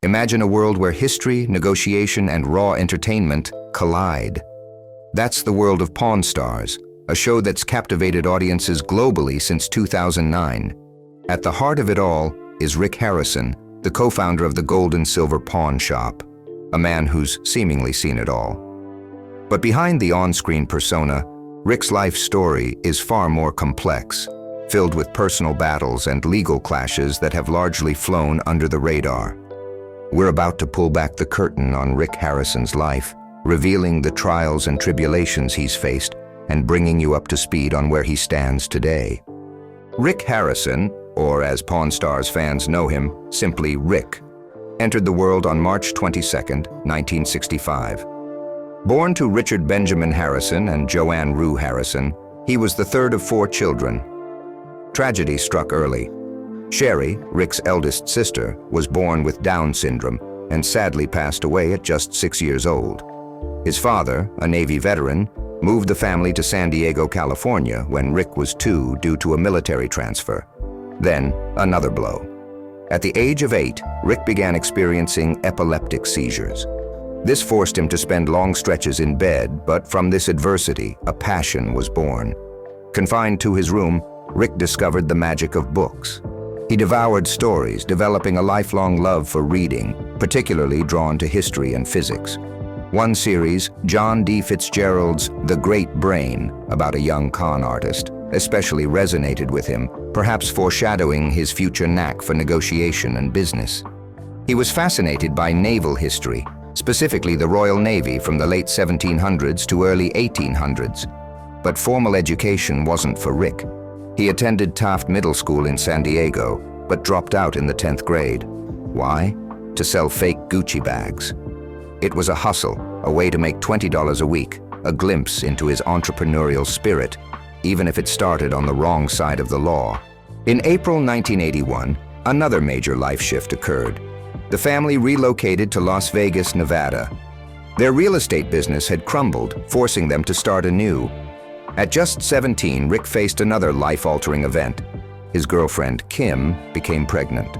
Imagine a world where history, negotiation, and raw entertainment collide. That's the world of Pawn Stars, a show that's captivated audiences globally since 2009. At the heart of it all is Rick Harrison, the co-founder of the Gold and Silver Pawn Shop, a man who's seemingly seen it all. But behind the on-screen persona, Rick's life story is far more complex, filled with personal battles and legal clashes that have largely flown under the radar. We're about to pull back the curtain on Rick Harrison's life, revealing the trials and tribulations he's faced and bringing you up to speed on where he stands today. Rick Harrison, or as Pawn Stars fans know him, simply Rick, entered the world on March 22, 1965. Born to Richard Benjamin Harrison and Joanne Rue Harrison, he was the third of 4 children. Tragedy struck early. Sherry, Rick's eldest sister, was born with Down syndrome and sadly passed away at just 6 years old. His father, a Navy veteran, moved the family to San Diego, California when Rick was 2 due to a military transfer. Then, another blow. At the age of 8, Rick began experiencing epileptic seizures. This forced him to spend long stretches in bed, but from this adversity, a passion was born. Confined to his room, Rick discovered the magic of books. He devoured stories, developing a lifelong love for reading, particularly drawn to history and physics. One series, John D. Fitzgerald's The Great Brain, about a young con artist, especially resonated with him, perhaps foreshadowing his future knack for negotiation and business. He was fascinated by naval history, specifically the Royal Navy from the late 1700s to early 1800s. But formal education wasn't for Rick. He attended Taft Middle School in San Diego, but dropped out in the 10th grade. Why? To sell fake Gucci bags. It was a hustle, a way to make $20 a week, a glimpse into his entrepreneurial spirit, even if it started on the wrong side of the law. In April 1981, another major life shift occurred. The family relocated to Las Vegas, Nevada. Their real estate business had crumbled, forcing them to start anew. At just 17, Rick faced another life-altering event. His girlfriend, Kim, became pregnant.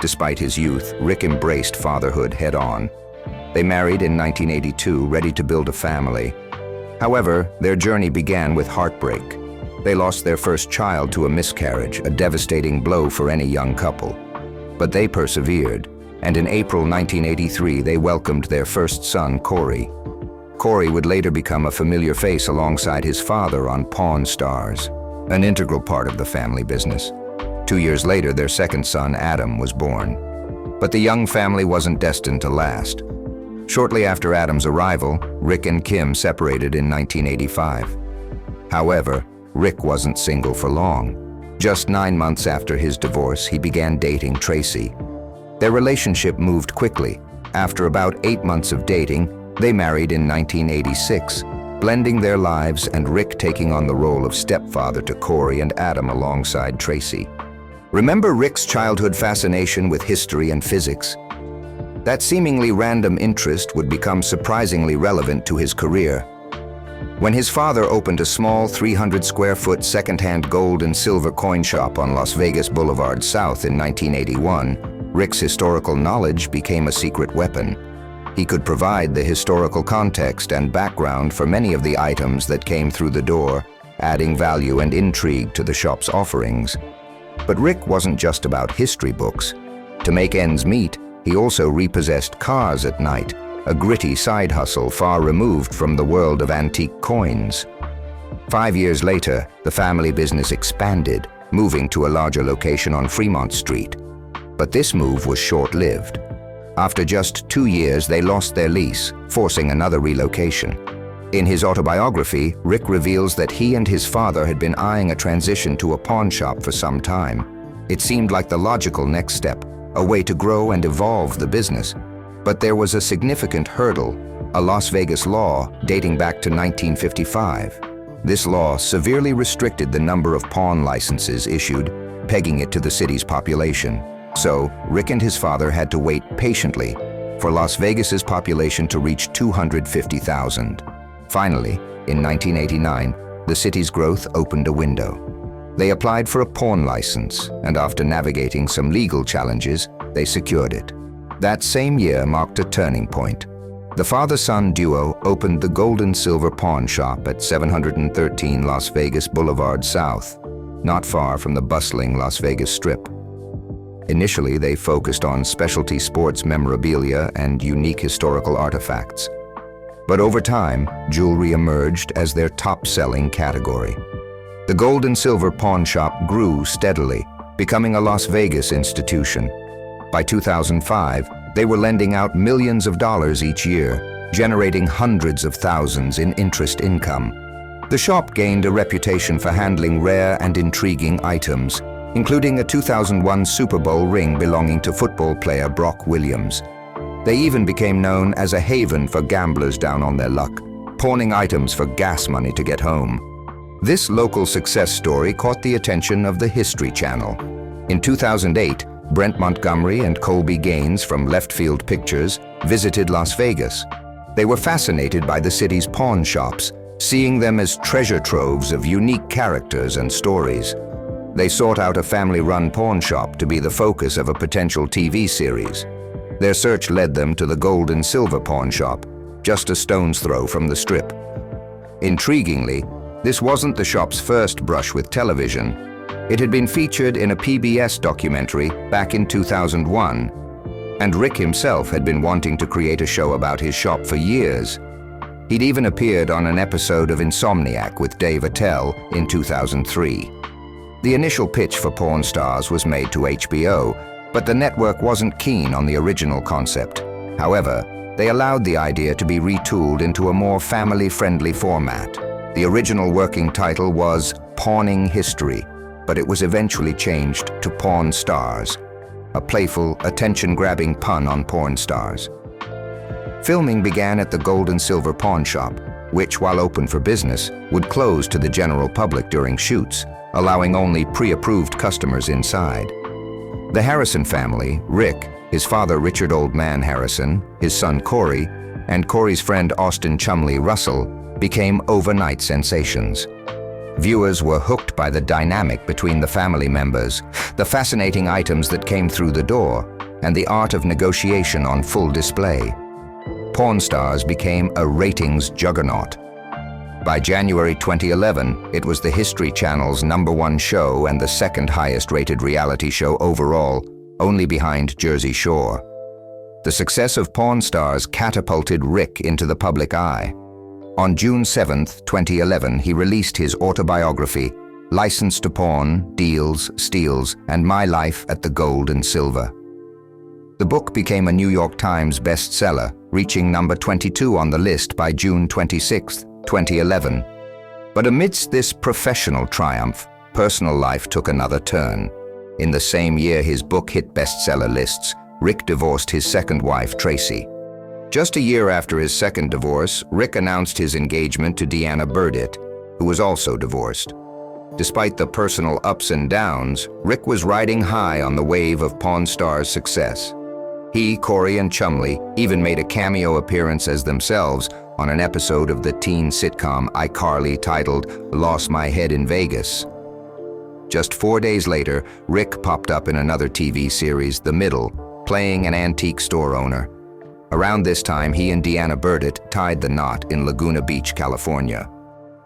Despite his youth, Rick embraced fatherhood head-on. They married in 1982, ready to build a family. However, their journey began with heartbreak. They lost their first child to a miscarriage, a devastating blow for any young couple. But they persevered, and in April 1983, they welcomed their first son, Corey. Corey would later become a familiar face alongside his father on Pawn Stars, an integral part of the family business. 2 years later, their second son, Adam, was born. But the young family wasn't destined to last. Shortly after Adam's arrival, Rick and Kim separated in 1985. However, Rick wasn't single for long. Just 9 months after his divorce, he began dating Tracy. Their relationship moved quickly. After about 8 months of dating, they married in 1986, blending their lives and Rick taking on the role of stepfather to Corey and Adam alongside Tracy. Remember Rick's childhood fascination with history and physics? That seemingly random interest would become surprisingly relevant to his career. When his father opened a small 300-square-foot second-hand gold and silver coin shop on Las Vegas Boulevard South in 1981, Rick's historical knowledge became a secret weapon. He could provide the historical context and background for many of the items that came through the door, adding value and intrigue to the shop's offerings. But Rick wasn't just about history books. To make ends meet, he also repossessed cars at night, a gritty side hustle far removed from the world of antique coins. 5 years later, the family business expanded, moving to a larger location on Fremont Street. But this move was short-lived. After just 2 years, they lost their lease, forcing another relocation. In his autobiography, Rick reveals that he and his father had been eyeing a transition to a pawn shop for some time. It seemed like the logical next step, a way to grow and evolve the business. But there was a significant hurdle, a Las Vegas law dating back to 1955. This law severely restricted the number of pawn licenses issued, pegging it to the city's population. So, Rick and his father had to wait patiently for Las Vegas's population to reach 250,000. Finally, in 1989, the city's growth opened a window. They applied for a pawn license, and after navigating some legal challenges, they secured it. That same year marked a turning point. The father-son duo opened the Gold and Silver Pawn Shop at 713 Las Vegas Boulevard South, not far from the bustling Las Vegas Strip. Initially, they focused on specialty sports memorabilia and unique historical artifacts. But over time, jewelry emerged as their top-selling category. The Gold and Silver Pawn Shop grew steadily, becoming a Las Vegas institution. By 2005, they were lending out millions of dollars each year, generating hundreds of thousands in interest income. The shop gained a reputation for handling rare and intriguing items, including a 2001 Super Bowl ring belonging to football player Brock Williams. They even became known as a haven for gamblers down on their luck, pawning items for gas money to get home. This local success story caught the attention of the History Channel. In 2008, Brent Montgomery and Colby Gaines from Left Field Pictures visited Las Vegas. They were fascinated by the city's pawn shops, seeing them as treasure troves of unique characters and stories. They sought out a family-run pawn shop to be the focus of a potential TV series. Their search led them to the Gold and Silver Pawn Shop, just a stone's throw from the Strip. Intriguingly, this wasn't the shop's first brush with television. It had been featured in a PBS documentary back in 2001, and Rick himself had been wanting to create a show about his shop for years. He'd even appeared on an episode of Insomniac with Dave Attell in 2003. The initial pitch for Pawn Stars was made to HBO, but the network wasn't keen on the original concept. However, they allowed the idea to be retooled into a more family-friendly format. The original working title was Pawning History, but it was eventually changed to Pawn Stars, a playful, attention-grabbing pun on porn stars. Filming began at the Gold and Silver Pawn Shop, which, while open for business, would close to the general public during shoots, allowing only pre-approved customers inside. The Harrison family, Rick, his father Richard Old Man Harrison, his son Corey, and Corey's friend Austin Chumley Russell became overnight sensations. Viewers were hooked by the dynamic between the family members, the fascinating items that came through the door, and the art of negotiation on full display. Pawn Stars became a ratings juggernaut. By January 2011, it was the History Channel's #1 show and the second highest rated reality show overall, only behind Jersey Shore. The success of Pawn Stars catapulted Rick into the public eye. On June 7, 2011, he released his autobiography, License to Pawn, Deals, Steals, and My Life at the Gold and Silver. The book became a New York Times bestseller, reaching number 22 on the list by June 26, 2011. But amidst this professional triumph, personal life took another turn. In the same year his book hit bestseller lists, Rick divorced his second wife, Tracy. Just a year after his second divorce, Rick announced his engagement to Deanna Burdett, who was also divorced. Despite the personal ups and downs, Rick was riding high on the wave of Pawn Stars' success. He, Corey, and Chumley even made a cameo appearance as themselves on an episode of the teen sitcom iCarly titled Lost My Head in Vegas. Just 4 days later, Rick popped up in another TV series, The Middle, playing an antique store owner. Around this time, he and Deanna Burdett tied the knot in Laguna Beach, California.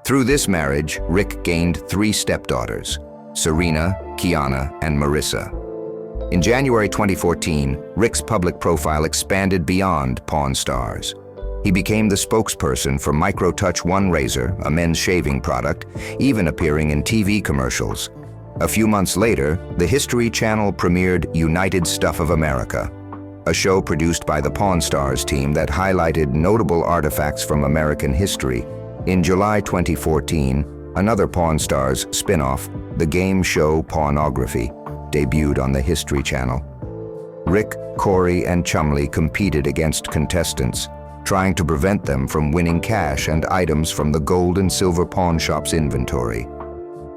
Through this marriage, Rick gained 3 stepdaughters, Serena, Kiana, and Marissa. In January 2014, Rick's public profile expanded beyond Pawn Stars. He became the spokesperson for MicroTouch One Razor, a men's shaving product, even appearing in TV commercials. A few months later, the History Channel premiered United Stuff of America, a show produced by the Pawn Stars team that highlighted notable artifacts from American history. In July 2014, another Pawn Stars spin-off, the game show Pawnography, debuted on the History Channel. Rick, Corey, and Chumley competed against contestants, trying to prevent them from winning cash and items from the Gold and Silver Pawn Shop's inventory.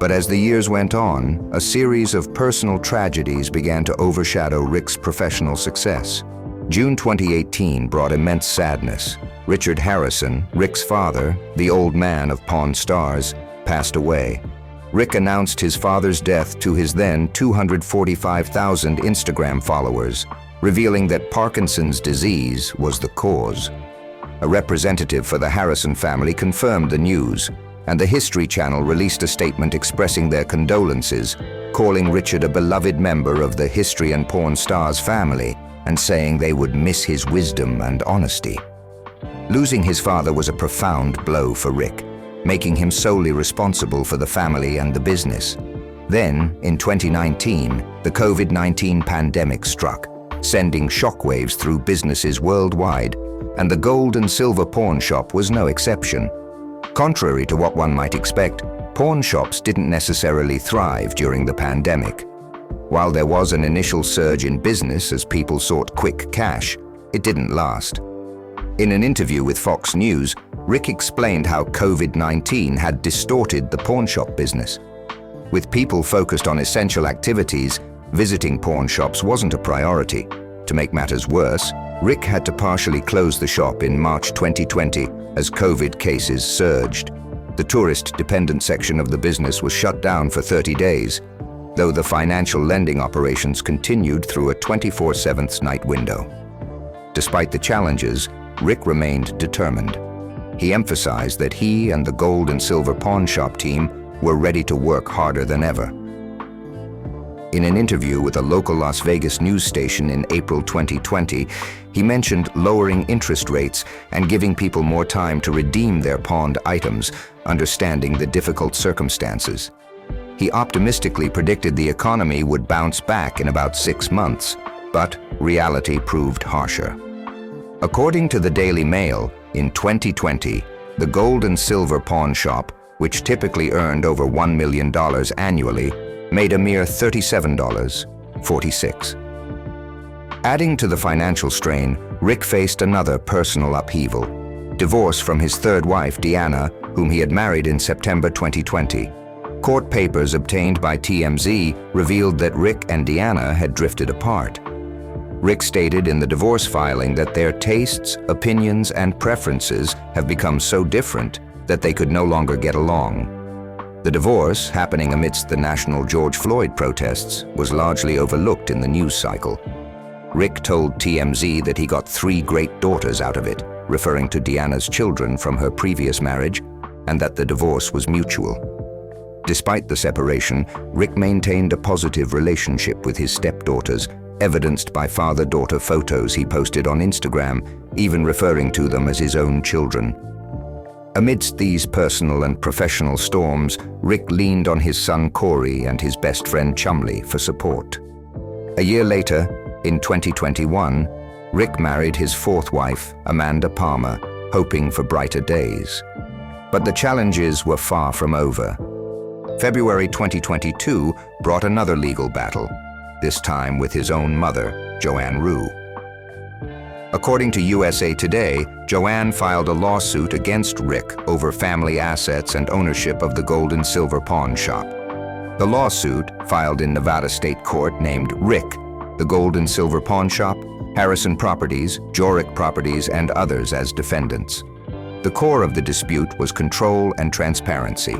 But as the years went on, a series of personal tragedies began to overshadow Rick's professional success. June 2018 brought immense sadness. Richard Harrison, Rick's father, the old man of Pawn Stars, passed away. Rick announced his father's death to his then 245,000 Instagram followers, revealing that Parkinson's disease was the cause. A representative for the Harrison family confirmed the news, and the History Channel released a statement expressing their condolences, calling Richard a beloved member of the history and porn stars family, and saying they would miss his wisdom and honesty. Losing his father was a profound blow for Rick, making him solely responsible for the family and the business. Then, in 2019, the COVID-19 pandemic struck, sending shockwaves through businesses worldwide, and the gold and silver pawn shop was no exception. Contrary to what one might expect, pawn shops didn't necessarily thrive during the pandemic. While there was an initial surge in business as people sought quick cash, it didn't last. In an interview with Fox News, Rick explained how COVID-19 had distorted the pawn shop business. With people focused on essential activities, visiting pawn shops wasn't a priority. To make matters worse, Rick had to partially close the shop in March 2020 as COVID cases surged. The tourist-dependent section of the business was shut down for 30 days, though the financial lending operations continued through a 24/7 night window. Despite the challenges, Rick remained determined. He emphasized that he and the gold and silver pawn shop team were ready to work harder than ever. In an interview with a local Las Vegas news station in April 2020, he mentioned lowering interest rates and giving people more time to redeem their pawned items, understanding the difficult circumstances. He optimistically predicted the economy would bounce back in about 6 months, but reality proved harsher. According to the Daily Mail, in 2020, the gold and silver pawn shop, which typically earned over $1 million annually, made a mere $37.46. Adding to the financial strain, Rick faced another personal upheaval: divorce from his third wife, Deanna, whom he had married in September 2020. Court papers obtained by TMZ revealed that Rick and Deanna had drifted apart. Rick stated in the divorce filing that their tastes, opinions, and preferences have become so different that they could no longer get along. The divorce, happening amidst the national George Floyd protests, was largely overlooked in the news cycle. Rick told TMZ that he got 3 great daughters out of it, referring to Deanna's children from her previous marriage, and that the divorce was mutual. Despite the separation, Rick maintained a positive relationship with his stepdaughters, evidenced by father-daughter photos he posted on Instagram, even referring to them as his own children. Amidst these personal and professional storms, Rick leaned on his son Corey and his best friend Chumley for support. A year later, in 2021, Rick married his 4th wife, Amanda Palmer, hoping for brighter days. But the challenges were far from over. February 2022 brought another legal battle, this time with his own mother, Joanne Rue. According to USA Today, Joanne filed a lawsuit against Rick over family assets and ownership of the gold and silver pawn shop. The lawsuit, filed in Nevada State Court, named Rick, the gold and silver pawn shop, Harrison Properties, Jorick Properties, and others as defendants. The core of the dispute was control and transparency.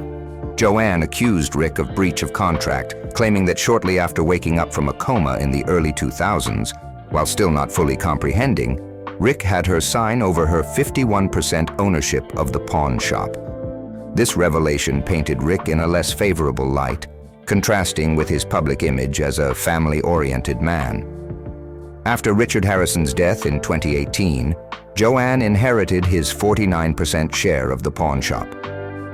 Joanne accused Rick of breach of contract, claiming that shortly after waking up from a coma in the early 2000s, while still not fully comprehending, Rick had her sign over her 51% ownership of the pawn shop. This revelation painted Rick in a less favorable light, contrasting with his public image as a family-oriented man. After Richard Harrison's death in 2018, Joanne inherited his 49% share of the pawn shop.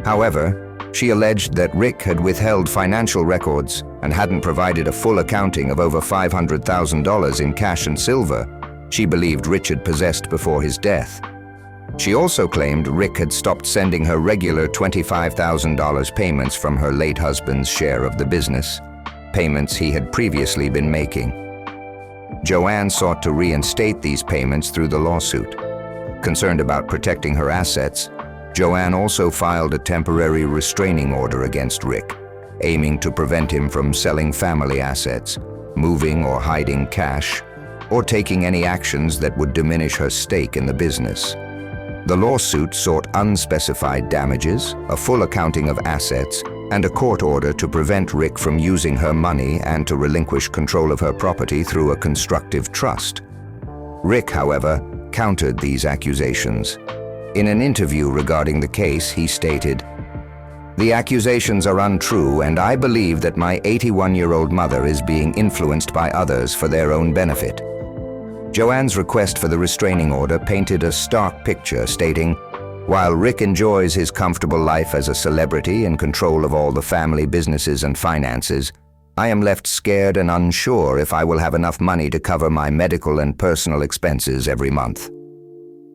However, she alleged that Rick had withheld financial records and hadn't provided a full accounting of over $500,000 in cash and silver she believed Richard possessed before his death. She also claimed Rick had stopped sending her regular $25,000 payments from her late husband's share of the business, payments he had previously been making. Joanne sought to reinstate these payments through the lawsuit. Concerned about protecting her assets, Joanne also filed a temporary restraining order against Rick, aiming to prevent him from selling family assets, moving or hiding cash, or taking any actions that would diminish her stake in the business. The lawsuit sought unspecified damages, a full accounting of assets, and a court order to prevent Rick from using her money and to relinquish control of her property through a constructive trust. Rick, however, countered these accusations. In an interview regarding the case, he stated, "The accusations are untrue, and I believe that my 81-year-old mother is being influenced by others for their own benefit." Joanne's request for the restraining order painted a stark picture, stating, "While Rick enjoys his comfortable life as a celebrity in control of all the family businesses and finances, I am left scared and unsure if I will have enough money to cover my medical and personal expenses every month."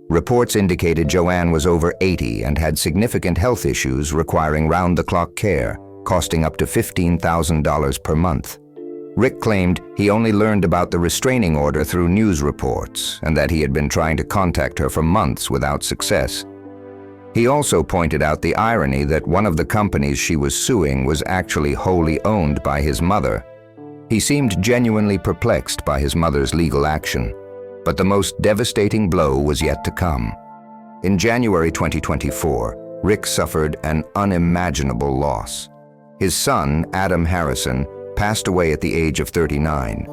Reports indicated Joanne was over 80 and had significant health issues requiring round-the-clock care, costing up to $15,000 per month. Rick claimed he only learned about the restraining order through news reports and that he had been trying to contact her for months without success. He also pointed out the irony that one of the companies she was suing was actually wholly owned by his mother. He seemed genuinely perplexed by his mother's legal action, but the most devastating blow was yet to come. In January 2024, Rick suffered an unimaginable loss. His son, Adam Harrison, passed away at the age of 39.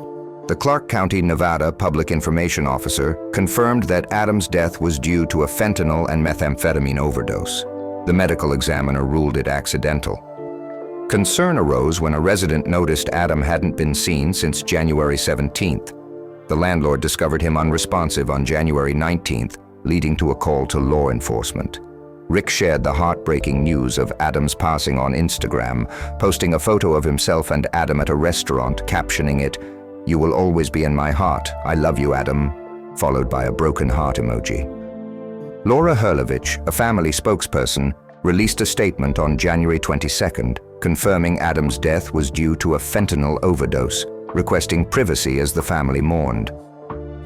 The Clark County, Nevada public information officer confirmed that Adam's death was due to a fentanyl and methamphetamine overdose. The medical examiner ruled it accidental. Concern arose when a resident noticed Adam hadn't been seen since January 17th. The landlord discovered him unresponsive on January 19th, leading to a call to law enforcement. Rick shared the heartbreaking news of Adam's passing on Instagram, posting a photo of himself and Adam at a restaurant, captioning it, "You will always be in my heart. I love you, Adam," followed by a broken heart emoji. Laura Herlovich, a family spokesperson, released a statement on January 22nd, confirming Adam's death was due to a fentanyl overdose, requesting privacy as the family mourned.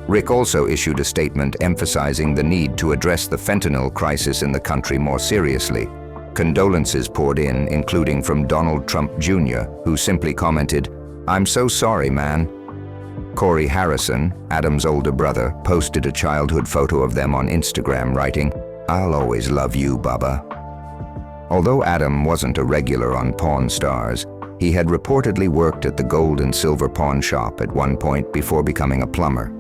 Rick also issued a statement emphasizing the need to address the fentanyl crisis in the country more seriously. Condolences poured in, including from Donald Trump Jr., who simply commented, "I'm so sorry, man." Corey Harrison, Adam's older brother, posted a childhood photo of them on Instagram, writing, "I'll always love you, Bubba." Although Adam wasn't a regular on Pawn Stars, he had reportedly worked at the gold and silver pawn shop at one point before becoming a plumber.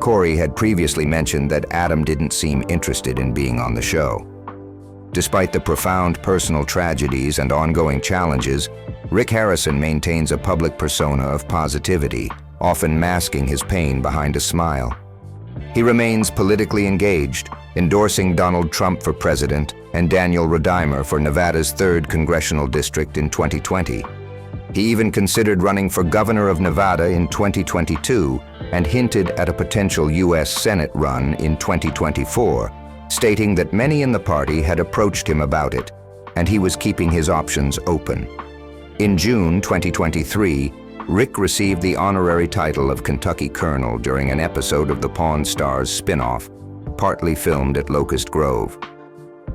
Corey had previously mentioned that Adam didn't seem interested in being on the show. Despite the profound personal tragedies and ongoing challenges, Rick Harrison maintains a public persona of positivity, often masking his pain behind a smile. He remains politically engaged, endorsing Donald Trump for president and Daniel Rodimer for Nevada's 3rd congressional district in 2020. He even considered running for governor of Nevada in 2022 and hinted at a potential U.S. Senate run in 2024, stating that many in the party had approached him about it, and he was keeping his options open. In June 2023, Rick received the honorary title of Kentucky Colonel during an episode of the Pawn Stars spin-off, partly filmed at Locust Grove.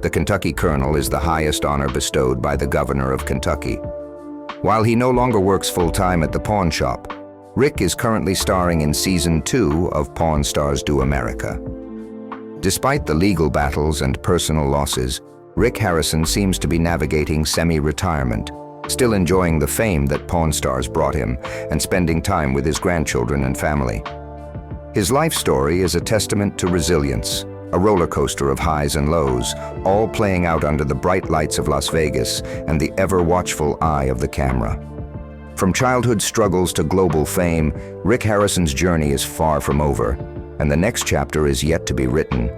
The Kentucky Colonel is the highest honor bestowed by the governor of Kentucky. While he no longer works full-time at the pawn shop, Rick is currently starring in Season 2 of Pawn Stars Do America. Despite the legal battles and personal losses, Rick Harrison seems to be navigating semi-retirement, still enjoying the fame that Pawn Stars brought him and spending time with his grandchildren and family. His life story is a testament to resilience, a roller coaster of highs and lows, all playing out under the bright lights of Las Vegas and the ever-watchful eye of the camera. From childhood struggles to global fame, Rick Harrison's journey is far from over, and the next chapter is yet to be written.